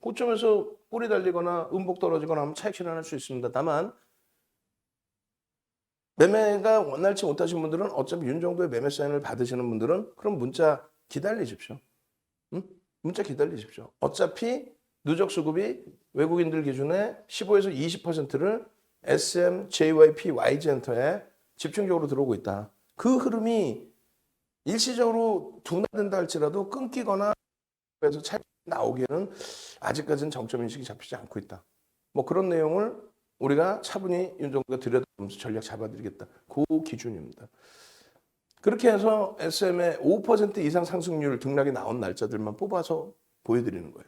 고점에서 꼬리 달리거나 음봉 떨어지거나 하면 차익 실현할 수 있습니다. 다만 매매가 원활치 못하신 분들은 어차피 윤 정도의 매매 사인을 받으시는 분들은 그럼 문자 기다리십시오. 응? 문자 기다리십시오. 어차피 누적 수급이 외국인들 기준에 15에서 20%를 SM, JYP, YG엔터에 집중적으로 들어오고 있다. 그 흐름이 일시적으로 둔화된다 할지라도 끊기거나 그래서 차익 나오기에는 아직까지는 정점 인식이 잡히지 않고 있다. 뭐 그런 내용을 우리가 차분히 윤 정부가 들여다보면서 전략 잡아드리겠다. 그 기준입니다. 그렇게 해서 SM의 5% 이상 상승률 등락이 나온 날짜들만 뽑아서 보여드리는 거예요.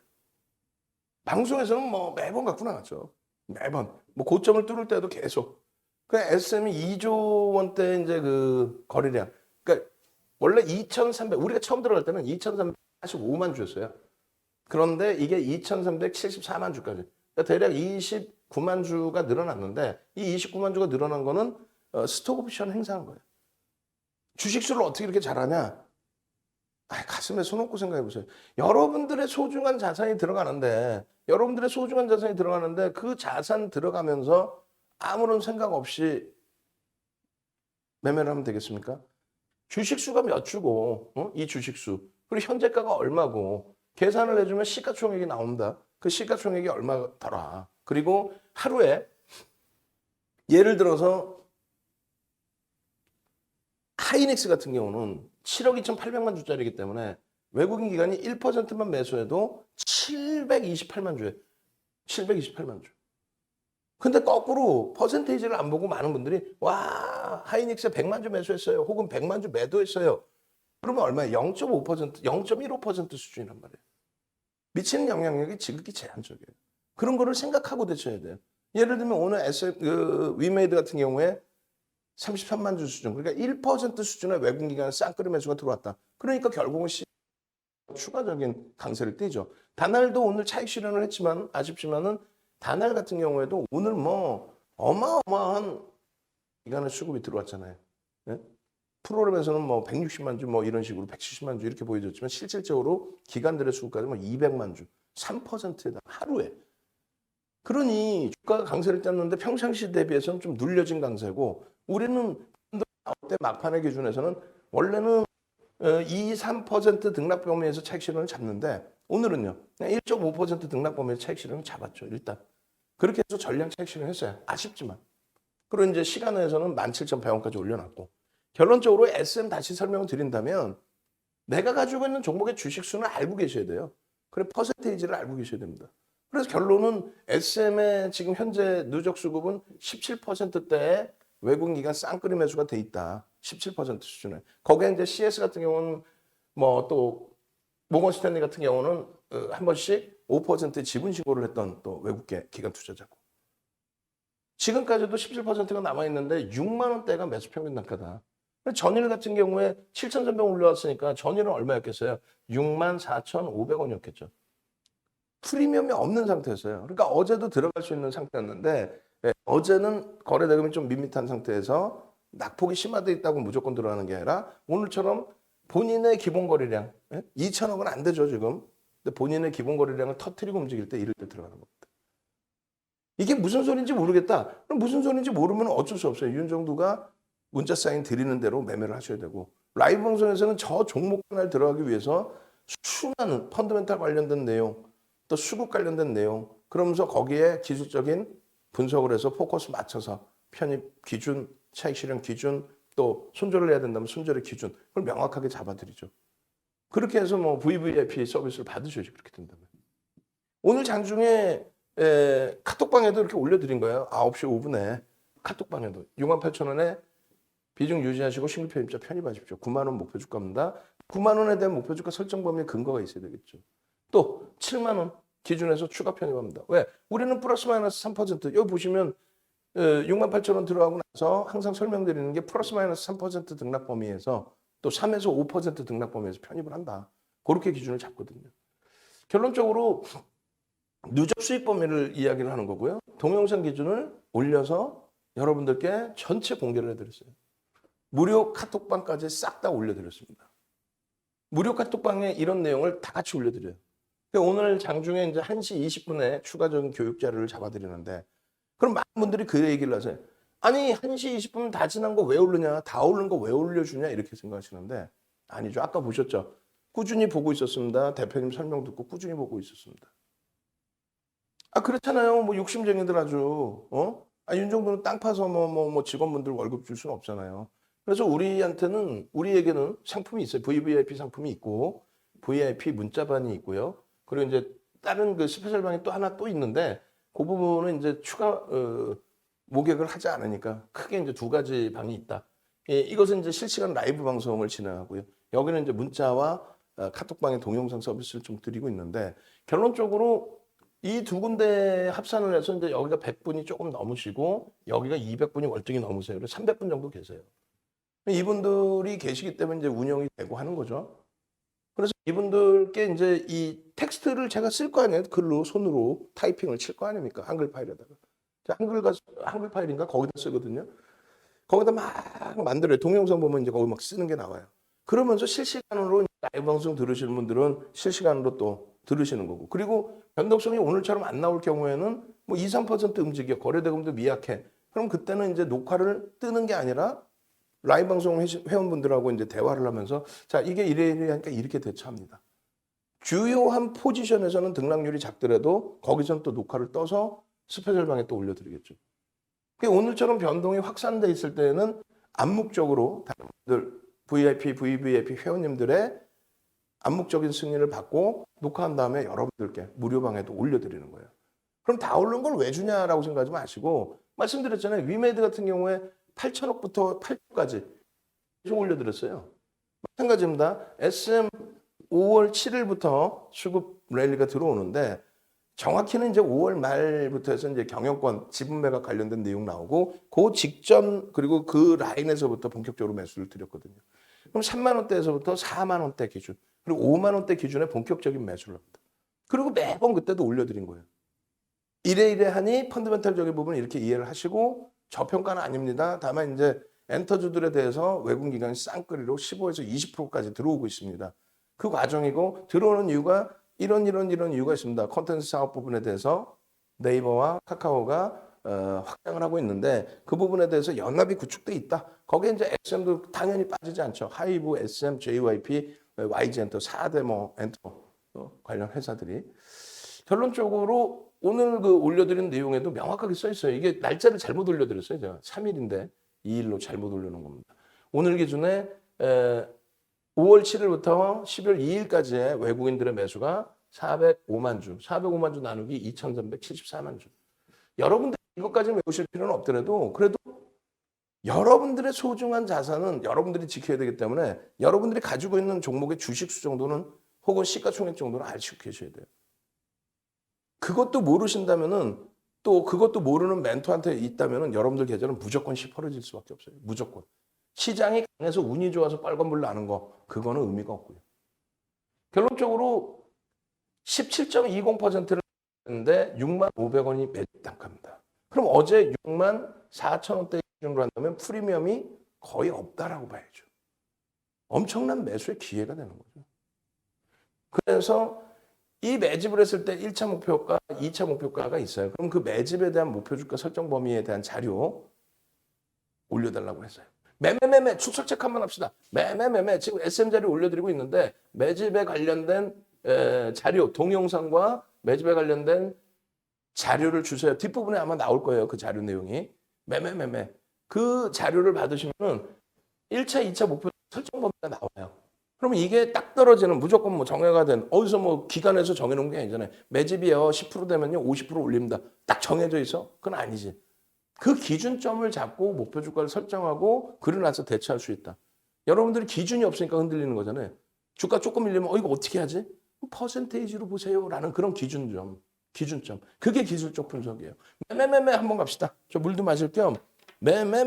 방송에서는 뭐 매번 갖고 나왔죠. 매번. 뭐 고점을 뚫을 때도 계속. 그 SM이 2조 원대 이제 그 거래량. 그러니까 원래 2,300, 우리가 처음 들어갈 때는 2,345만 주였어요. 그런데 이게 2,374만 주까지. 그러니까 대략 29만 주가 늘어났는데 이 29만 주가 늘어난 거는 스톡 옵션 행사한 거예요. 주식수를 어떻게 이렇게 잘하냐? 가슴에 손 얹고 생각해 보세요. 여러분들의 소중한 자산이 들어가는데 그 자산 들어가면서 아무런 생각 없이 매매를 하면 되겠습니까? 주식수가 몇 주고 이 주식수 그리고 현재가가 얼마고 계산을 해주면 시가총액이 나온다. 그 시가총액이 얼마더라. 그리고 하루에 예를 들어서 하이닉스 같은 경우는 7억 2,800만 주짜리이기 때문에 외국인 기관이 1%만 매수해도 728만 주예요. 728만 주. 근데 거꾸로 퍼센테이지를 안 보고 많은 분들이 와 하이닉스에 100만 주 매수했어요. 혹은 100만 주 매도했어요. 그러면 얼마예요? 0.5%, 0.15% 수준이란 말이에요. 미치는 영향력이 지극히 제한적이에요. 그런 거를 생각하고 대처해야 돼요. 예를 들면 오늘 위메이드 같은 경우에 33만 주 수준, 그러니까 1% 수준의 외국인 기관 쌍끌이 매수가 들어왔다. 그러니까 결국은 추가적인 강세를 띠죠. 다날도 오늘 차익 실현을 했지만 아쉽지만은 다날 같은 경우에도 오늘 뭐 어마어마한 기관의 수급이 들어왔잖아요. 네? 프로그램에서는 뭐 160만 주, 뭐 이런 식으로 170만 주 이렇게 보여줬지만 실질적으로 기관들의 수급까지 뭐 200만 주, 3%다 하루에. 그러니 주가가 강세를 떴는데 평상시 대비해서는 좀 눌려진 강세고 우리는 나올 때 막판의 기준에서는 원래는 2, 3% 등락 범위에서 차익 실현을 잡는데 오늘은요. 1.5% 등락 범위에서 차익 실현을 잡았죠. 일단. 그렇게 해서 전량 차익 실현을 했어요. 아쉽지만. 그리고 이제 시간에서는 17,100원까지 올려놨고 결론적으로 SM 다시 설명을 드린다면 내가 가지고 있는 종목의 주식수는 알고 계셔야 돼요. 그래 퍼센테이지를 알고 계셔야 됩니다. 그래서 결론은 SM의 지금 현재 누적 수급은 17%대의 외국인 기관 쌍끌이 매수가 돼 있다. 17% 수준에. 거기에 이제 CS 같은 경우는 뭐 또 모건 스탠리 같은 경우는 한 번씩 5%의 지분 신고를 했던 또 외국계 기관 투자자고. 지금까지도 17%가 남아있는데 6만 원대가 매수 평균 단가다. 전일 같은 경우에 7,300원 올라왔으니까 전일은 얼마였겠어요? 64,500원이었겠죠. 프리미엄이 없는 상태였어요. 그러니까 어제도 들어갈 수 있는 상태였는데 어제는 거래 대금이 좀 밋밋한 상태에서 낙폭이 심화되어 있다고 무조건 들어가는 게 아니라 오늘처럼 본인의 기본 거래량 2천억은 안 되죠 지금. 근데 본인의 기본 거래량을 터트리고 움직일 때 이럴 때 들어가는 겁니다. 이게 무슨 소리인지 모르겠다. 그럼 무슨 소리인지 모르면 어쩔 수 없어요. 윤정두가 문자 사인 드리는 대로 매매를 하셔야 되고 라이브 방송에서는 저 종목 하나를 들어가기 위해서 수많은 펀더멘탈 관련된 내용 또 수급 관련된 내용 그러면서 거기에 기술적인 분석을 해서 포커스 맞춰서 편입 기준, 차익 실현 기준 또 손절을 해야 된다면 손절의 기준 그걸 명확하게 잡아드리죠. 그렇게 해서 뭐 VVIP 서비스를 받으셔야지 그렇게 된다면. 오늘 장중에 카톡방에도 이렇게 올려드린 거예요. 9시 5분에 카톡방에도 68,000원에 비중 유지하시고 신규 편입자 편입하십시오. 9만 원 목표 주가입니다. 9만 원에 대한 목표 주가 설정 범위에 근거가 있어야 되겠죠. 또 7만 원 기준에서 추가 편입합니다. 왜? 우리는 플러스 마이너스 3%. 여기 보시면 68,000원 들어가고 나서 항상 설명드리는 게 플러스 마이너스 3% 등락 범위에서 또 3에서 5% 등락 범위에서 편입을 한다. 그렇게 기준을 잡거든요. 결론적으로 누적 수익 범위를 이야기를 하는 거고요. 동영상 기준을 올려서 여러분들께 전체 공개를 해드렸어요. 무료 카톡방까지 싹 다 올려드렸습니다. 무료 카톡방에 이런 내용을 다 같이 올려드려요. 오늘 장중에 이제 1시 20분에 추가적인 교육 자료를 잡아드리는데 그럼 많은 분들이 그 얘기를 하세요. 아니 1시 20분 다 지난 거 왜 오르냐? 다 오른 거 왜 올려주냐? 이렇게 생각하시는데 아니죠. 아까 보셨죠? 꾸준히 보고 있었습니다. 대표님 설명 듣고 꾸준히 보고 있었습니다. 아 그렇잖아요. 뭐 욕심쟁이들 아주 윤 정도는 땅 파서 뭐 직원분들 월급 줄 수는 없잖아요. 그래서 우리에게는 상품이 있어요. VVIP 상품이 있고 VIP 문자반이 있고요. 그리고 이제 다른 그 스페셜 방이 또 하나 또 있는데 그 부분은 이제 추가 모객을 하지 않으니까 크게 이제 두 가지 방이 있다. 예, 이것은 이제 실시간 라이브 방송을 진행하고요. 여기는 이제 문자와 카톡방의 동영상 서비스를 좀 드리고 있는데 결론적으로 이 두 군데 합산을 해서 이제 여기가 100분이 조금 넘으시고 여기가 200분이 월등히 넘으세요. 그래서 300분 정도 계세요. 이분들이 계시기 때문에 이제 운영이 되고 하는 거죠. 그래서 이분들께 이제 이 텍스트를 제가 쓸 거 아니에요. 글로 손으로 타이핑을 칠 거 아닙니까? 한글 파일에다가. 한글 파일인가 거기다 쓰거든요. 거기다 막 만들어요. 동영상 보면 이제 거기 막 쓰는 게 나와요. 그러면서 실시간으로 라이브 방송 들으시는 분들은 실시간으로 또 들으시는 거고. 그리고 변동성이 오늘처럼 안 나올 경우에는 뭐 2, 3% 움직여. 거래대금도 미약해. 그럼 그때는 이제 녹화를 뜨는 게 아니라 라이브 방송 회원분들하고 이제 대화를 하면서 자, 이게 이래 하니까 이렇게 대처합니다. 주요한 포지션에서는 등락률이 작더라도 거기서는 또 녹화를 떠서 스페셜 방에 또 올려드리겠죠. 오늘처럼 변동이 확산돼 있을 때는 암묵적으로 다른 분들 VIP, VVIP 회원님들의 암묵적인 승인을 받고 녹화한 다음에 여러분들께 무료 방에도 올려드리는 거예요. 그럼 다 오른 걸 왜 주냐라고 생각하지 마시고 말씀드렸잖아요. 위메이드 같은 경우에 8천억부터 8조까지 계속 올려드렸어요. 마찬가지입니다. SM 5월 7일부터 수급 랠리가 들어오는데 정확히는 이제 5월 말부터 해서 이제 경영권 지분 매각 관련된 내용 나오고 그 직전 그리고 그 라인에서부터 본격적으로 매수를 드렸거든요. 그럼 3만 원대에서부터 4만 원대 기준 그리고 5만 원대 기준에 본격적인 매수를 합니다. 그리고 매번 그때도 올려드린 거예요. 이래이래하니 펀더멘탈적인 부분을 이렇게 이해를 하시고 저평가는 아닙니다. 다만 이제 엔터주들에 대해서 외국 기관이 쌍끌이로 15에서 20%까지 들어오고 있습니다. 그 과정이고 들어오는 이유가 이런 이유가 있습니다. 콘텐츠 사업 부분에 대해서 네이버와 카카오가 확장을 하고 있는데 그 부분에 대해서 연합이 구축돼 있다. 거기에 이제 SM도 당연히 빠지지 않죠. 하이브, SM, JYP, YG엔터 4대 뭐 엔터 관련 회사들이 결론적으로 오늘 그 올려드린 내용에도 명확하게 써 있어요. 이게 날짜를 잘못 올려드렸어요. 제가 3일인데 2일로 잘못 올려놓은 겁니다. 오늘 기준에 5월 7일부터 10월 2일까지의 외국인들의 매수가 405만 주, 405만 주 나누기 2,374만 주. 여러분들 이것까지는 외우실 필요는 없더라도 그래도 여러분들의 소중한 자산은 여러분들이 지켜야 되기 때문에 여러분들이 가지고 있는 종목의 주식수 정도는 혹은 시가총액 정도는 알고 계셔야 돼요. 그것도 모르신다면은 또 그것도 모르는 멘토한테 있다면은 여러분들 계좌는 무조건 시퍼러질 수밖에 없어요. 무조건. 시장이 강해서 운이 좋아서 빨간불 나는 거 그거는 의미가 없고요. 결론적으로 17.20%를 했는데 6만 500원이 매집 단가입니다. 그럼 어제 6만 4천 원대 기준으로 한다면 프리미엄이 거의 없다라고 봐야죠. 엄청난 매수의 기회가 되는 거죠. 그래서 이 매집을 했을 때 1차 목표가, 2차 목표가가 있어요. 그럼 그 매집에 대한 목표 주가 설정 범위에 대한 자료 올려달라고 했어요. 매매 출석 체크 한번 합시다. 매매 지금 SM 자료 올려드리고 있는데 매집에 관련된 자료 동영상과 매집에 관련된 자료를 주세요. 뒷부분에 아마 나올 거예요. 그 자료 내용이 매매 그 자료를 받으시면은 1차, 2차 목표 설정 범위가 나와요. 그러면 이게 딱 떨어지는 무조건 뭐 정해가 된 어디서 뭐 기관에서 정해놓은 게 아니잖아요. 매집이요 10% 되면요 50% 올립니다. 딱 정해져 있어? 그건 아니지. 그 기준점을 잡고 목표 주가를 설정하고 그러나서 대처할 수 있다. 여러분들이 기준이 없으니까 흔들리는 거잖아요. 주가 조금 밀리면 이거 어떻게 하지? 퍼센테이지로 보세요라는 그런 기준점. 그게 기술적 분석이에요. 매매 한번 갑시다. 저 물도 마실 겸 매매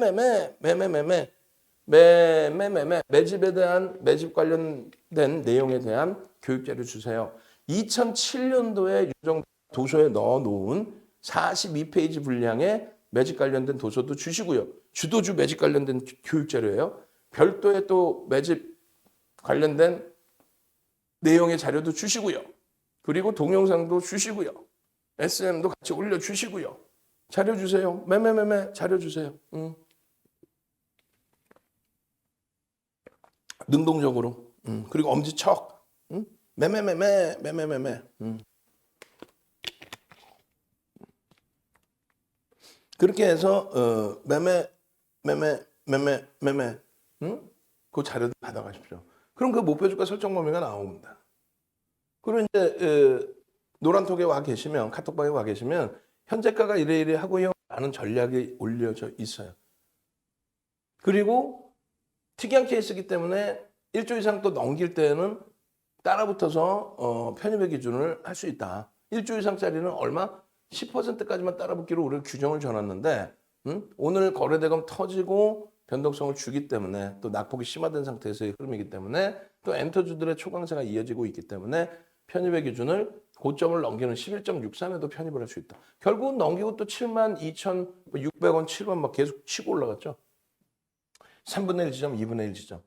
매집에 대한 매집 관련된 내용에 대한 교육 자료 주세요. 2007년도에 유정 도서에 넣어놓은 42페이지 분량의 매집 관련된 도서도 주시고요. 주도주 매집 관련된 교육 자료예요. 별도의 또 매집 관련된 내용의 자료도 주시고요. 그리고 동영상도 주시고요. SM도 같이 올려주시고요. 자료 주세요. 매매 자료 주세요. 능동적으로. 그리고 엄지척. 매매. 그렇게 해서 매매. 그 자료도 받아가십시오. 그럼 그 목표주가 설정 범위가 나옵니다. 그리고 이제 노란톡에 와 계시면, 카톡방에 와 계시면 현재가가 이래 하고요 라는 전략이 올려져 있어요. 그리고 특이한 케이스이기 때문에 1조 이상 또 넘길 때는 따라붙어서 편입의 기준을 할 수 있다. 1조 이상짜리는 얼마? 10%까지만 따라붙기로 우리가 규정을 줘놨는데 오늘 거래대금 터지고 변동성을 주기 때문에 또 낙폭이 심화된 상태에서의 흐름이기 때문에 또 엔터주들의 초강세가 이어지고 있기 때문에 편입의 기준을 고점을 넘기는 11.63에도 편입을 할 수 있다. 결국은 넘기고 또 72,600원, 7원 막 계속 치고 올라갔죠. 3분의 1 지점, 2분의 1 지점.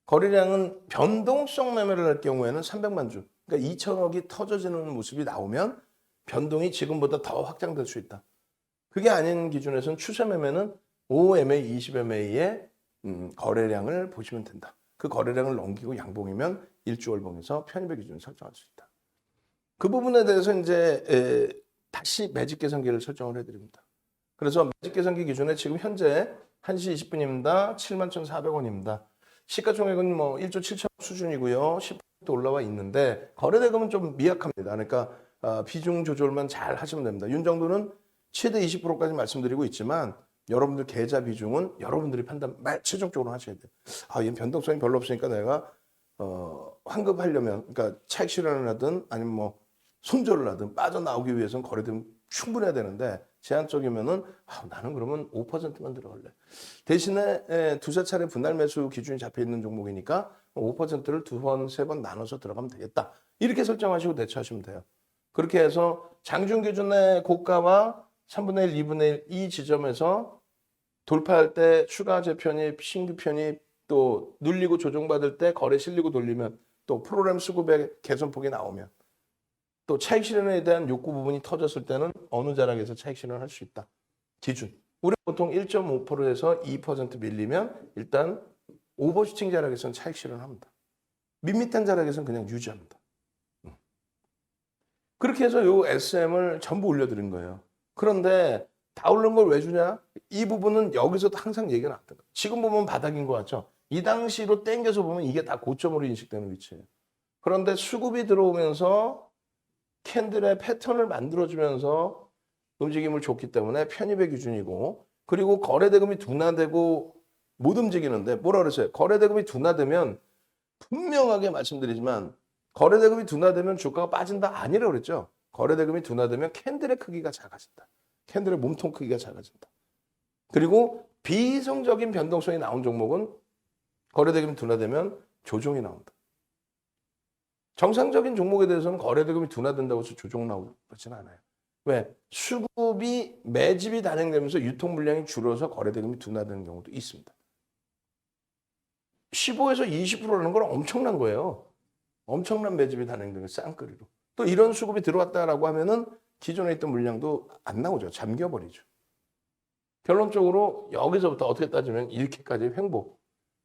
거래량은 변동성 매매를 할 경우에는 300만 주. 그러니까 2천억이 터져지는 모습이 나오면 변동이 지금보다 더 확장될 수 있다. 그게 아닌 기준에서는 추세 매매는 5MA, 20MA의 거래량을 보시면 된다. 그 거래량을 넘기고 양봉이면 1주월봉에서 편입의 기준을 설정할 수 있다. 그 부분에 대해서 이제 다시 매직 계산기를 설정을 해드립니다. 그래서 매직 계산기 기준에 지금 현재 1시 20분입니다. 71,400원입니다. 시가총액은 뭐 1조 7천 수준이고요. 10% 올라와 있는데 거래대금은 좀 미약합니다. 그러니까 비중 조절만 잘 하시면 됩니다. 윤정도는 최대 20%까지 말씀드리고 있지만 여러분들 계좌 비중은 여러분들이 판단 최종적으로 하셔야 돼요. 얘 변동성이 별로 없으니까 내가 환급하려면 그러니까 차익 실현을 하든 아니면 뭐 손절을 하든 빠져나오기 위해서는 거래대금 충분해야 되는데 제한적이면은 나는 그러면 5%만 들어갈래. 대신에 두세 차례 분할 매수 기준이 잡혀 있는 종목이니까 5%를 두 번, 세 번 나눠서 들어가면 되겠다. 이렇게 설정하시고 대처하시면 돼요. 그렇게 해서 장중 기준의 고가와 3분의 1, 2분의 1 이 지점에서 돌파할 때 추가 재편입, 신규 편입 또 눌리고 조정받을 때 거래 실리고 돌리면 또 프로그램 수급의 개선폭이 나오면 또 차익 실현에 대한 욕구 부분이 터졌을 때는 어느 자락에서 차익 실현을 할 수 있다. 기준. 우리 보통 1.5%에서 2% 밀리면 일단 오버슈팅 자락에서는 차익 실현을 합니다. 밋밋한 자락에서는 그냥 유지합니다. 그렇게 해서 요 SM을 전부 올려드린 거예요. 그런데 다 오른 걸 왜 주냐? 이 부분은 여기서도 항상 얘기가 나왔던 거예요. 지금 보면 바닥인 것 같죠? 이 당시로 땡겨서 보면 이게 다 고점으로 인식되는 위치예요. 그런데 수급이 들어오면서 캔들의 패턴을 만들어주면서 움직임을 줬기 때문에 편입의 기준이고 그리고 거래대금이 둔화되고 못 움직이는데 뭐라 그랬어요? 거래대금이 둔화되면 분명하게 말씀드리지만 거래대금이 둔화되면 주가가 빠진다 아니라고 그랬죠. 거래대금이 둔화되면 캔들의 크기가 작아진다. 캔들의 몸통 크기가 작아진다. 그리고 비이성적인 변동성이 나온 종목은 거래대금이 둔화되면 조정이 나온다. 정상적인 종목에 대해서는 거래대금이 둔화된다고 해서 조정 나오고 그렇지는 않아요. 왜? 수급이 매집이 단행되면서 유통 물량이 줄어서 거래대금이 둔화되는 경우도 있습니다. 15에서 20%라는 건 엄청난 거예요. 엄청난 매집이 단행되는 쌍끌이로. 또 이런 수급이 들어왔다라고 하면은 기존에 있던 물량도 안 나오죠. 잠겨버리죠. 결론적으로 여기서부터 어떻게 따지면 이렇게까지 횡보.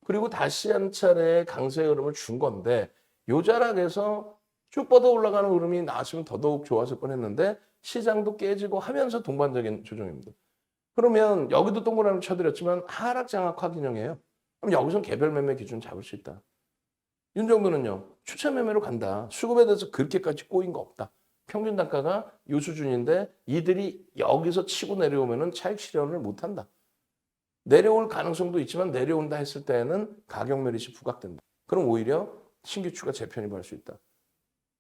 그리고 다시 한 차례 강세의 흐름을 준 건데 요 자락에서 쭉 뻗어 올라가는 흐름이 나왔으면 더더욱 좋았을 뻔했는데 시장도 깨지고 하면서 동반적인 조정입니다. 그러면 여기도 동그라미 쳐드렸지만 하락 장악 확인형이에요. 그럼 여기서 개별 매매 기준 잡을 수 있다. 윤정도는요. 추천 매매로 간다. 수급에 대해서 그렇게까지 꼬인 거 없다. 평균 단가가 요 수준인데 이들이 여기서 치고 내려오면은 차익 실현을 못한다. 내려올 가능성도 있지만 내려온다 했을 때는 가격 메리트 부각된다. 그럼 오히려 신규 추가 재편입할 수 있다.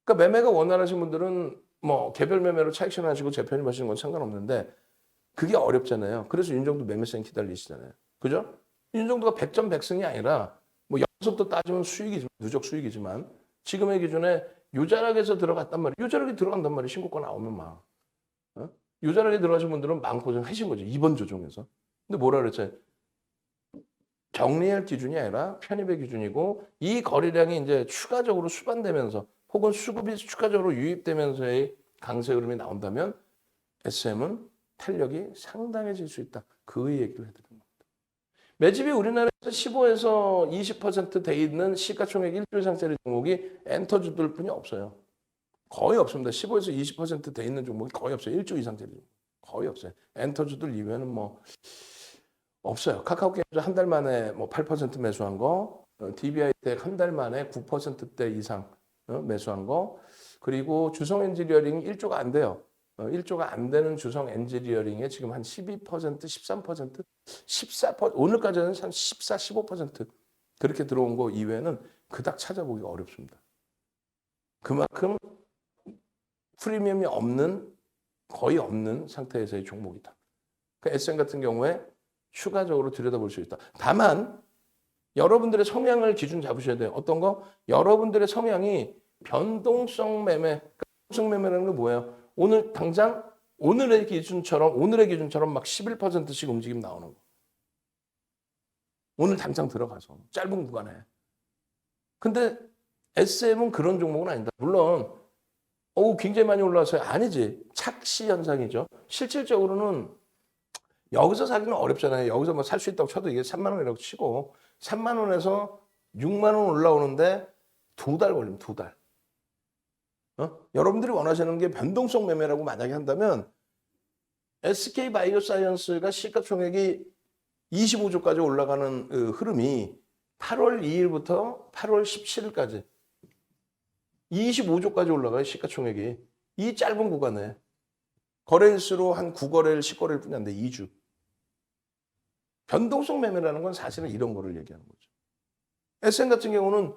그러니까 매매가 원활하신 분들은 뭐 개별 매매로 차익 실현하시고 재편입하시는 건 상관없는데 그게 어렵잖아요. 그래서 윤정도 매매성 기다리시잖아요. 그죠? 윤정도가 100점 100승이 아니라 뭐 여기서부터 따지면 수익이지만 누적 수익이지만 지금의 기준에 요 자락에서 들어갔단 말이에요. 요 자락에 들어간단 말이에요. 신고가 나오면 막. 요 자락에 들어가신 분들은 마음고생 하신 거죠. 이번 조정에서. 근데 뭐라 그랬어요? 정리할 기준이 아니라 편입의 기준이고 이 거래량이 이제 추가적으로 수반되면서 혹은 수급이 추가적으로 유입되면서의 강세 흐름이 나온다면 SM은 탄력이 상당해질 수 있다. 그 얘기를 해드립니다. 매집이 우리나라에서 15에서 20%돼 있는 시가총액 1조 이상짜리 종목이 엔터주들 뿐이 없어요. 거의 없습니다. 15에서 20%돼 있는 종목이 거의 없어요. 1조 이상짜리 거의 없어요. 엔터주들 이외에는 뭐 없어요. 카카오게임즈 한 달 만에 뭐 8% 매수한 거, DBI텍 한 달 만에 9%대 이상 매수한 거, 그리고 주성 엔지니어링 1조가 안 돼요. 1조가 안 되는 주성 엔지니어링에 지금 한 12%, 13%, 14%, 오늘까지는 한 14, 15% 그렇게 들어온 거 이외에는 그닥 찾아보기가 어렵습니다. 그만큼 프리미엄이 없는, 거의 없는 상태에서의 종목이다. 그 SM 같은 경우에 추가적으로 들여다볼 수 있다. 다만 여러분들의 성향을 기준 잡으셔야 돼요. 어떤 거? 여러분들의 성향이 변동성 매매. 변동성 매매라는 게 뭐예요? 오늘 당장 오늘의 기준처럼 막 11%씩 움직임 나오는 거. 오늘 당장 들어가서 짧은 구간에. 근데 SM은 그런 종목은 아니다. 물론 굉장히 많이 올라왔어요. 아니지. 착시 현상이죠. 실질적으로는 여기서 사기는 어렵잖아요. 여기서 뭐 살 수 있다고 쳐도 이게 3만 원이라고 치고 3만 원에서 6만 원 올라오는데 2달 걸립니다. 2달. 여러분들이 원하시는 게 변동성 매매라고 만약에 한다면 SK 바이오사이언스가 시가총액이 25조까지 올라가는 흐름이 8월 2일부터 8월 17일까지 25조까지 올라가요. 시가총액이. 이 짧은 구간에 거래일수로 한 9거래일, 10거래일 뿐이 안 돼. 2주. 변동성 매매라는 건 사실은 이런 거를 얘기하는 거죠. SM 같은 경우는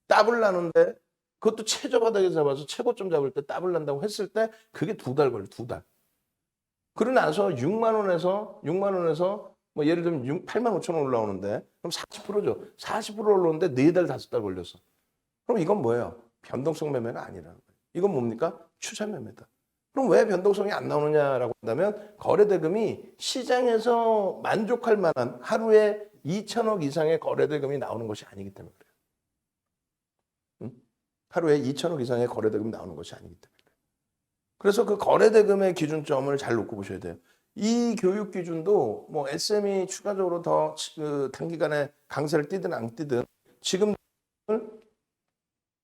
더블 나는데 그것도 최저바닥에 잡아서 최고점 잡을 때 더블 난다고 했을 때 그게 2달 걸려. 2달. 그러고 나서 6만 원에서 뭐 예를 들면 8만 5천 원 올라오는데 그럼 40%죠. 40% 올라오는데 4달, 5달 걸렸어. 그럼 이건 뭐예요? 변동성 매매가 아니라는 거예요. 이건 뭡니까? 추세 매매다. 그럼 왜 변동성이 안 나오느냐라고 한다면 거래대금이 시장에서 만족할 만한 하루에 2천억 이상의 거래대금이 나오는 것이 아니기 때문에 그래요. 하루에 2천억 이상의 거래대금이 나오는 것이 아니기 때문에 그래요. 그래서 그 거래대금의 기준점을 잘 놓고 보셔야 돼요. 이 교육 기준도 뭐 SM이 추가적으로 더 단기간에 강세를 띄든 안 띄든 지금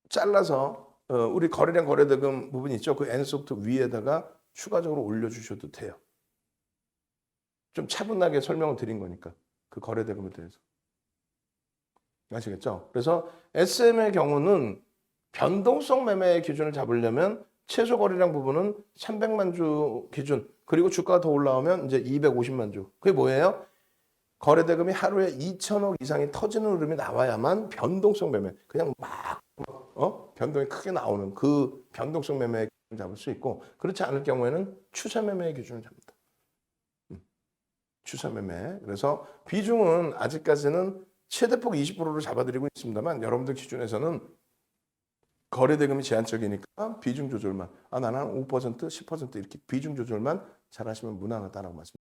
잘라서 우리 거래량 거래대금 부분 있죠. 그 N소프트 위에다가 추가적으로 올려주셔도 돼요. 좀 차분하게 설명을 드린 거니까 그 거래대금에 대해서. 아시겠죠? 그래서 SM의 경우는 변동성 매매의 기준을 잡으려면 최소 거래량 부분은 300만 주 기준, 그리고 주가가 더 올라오면 이제 250만 주. 그게 뭐예요? 거래대금이 하루에 2천억 이상이 터지는 흐름이 나와야만 변동성 매매, 그냥 막 변동이 크게 나오는 그 변동성 매매의 기준을 잡을 수 있고, 그렇지 않을 경우에는 추세 매매의 기준을 잡니다. 추세 매매. 그래서 비중은 아직까지는 최대폭 20%로 잡아드리고 있습니다만 여러분들 기준에서는 거래대금이 제한적이니까 비중 조절만, 나는 한 5%, 10% 이렇게 비중 조절만 잘 하시면 무난하다라고 말씀드립니다.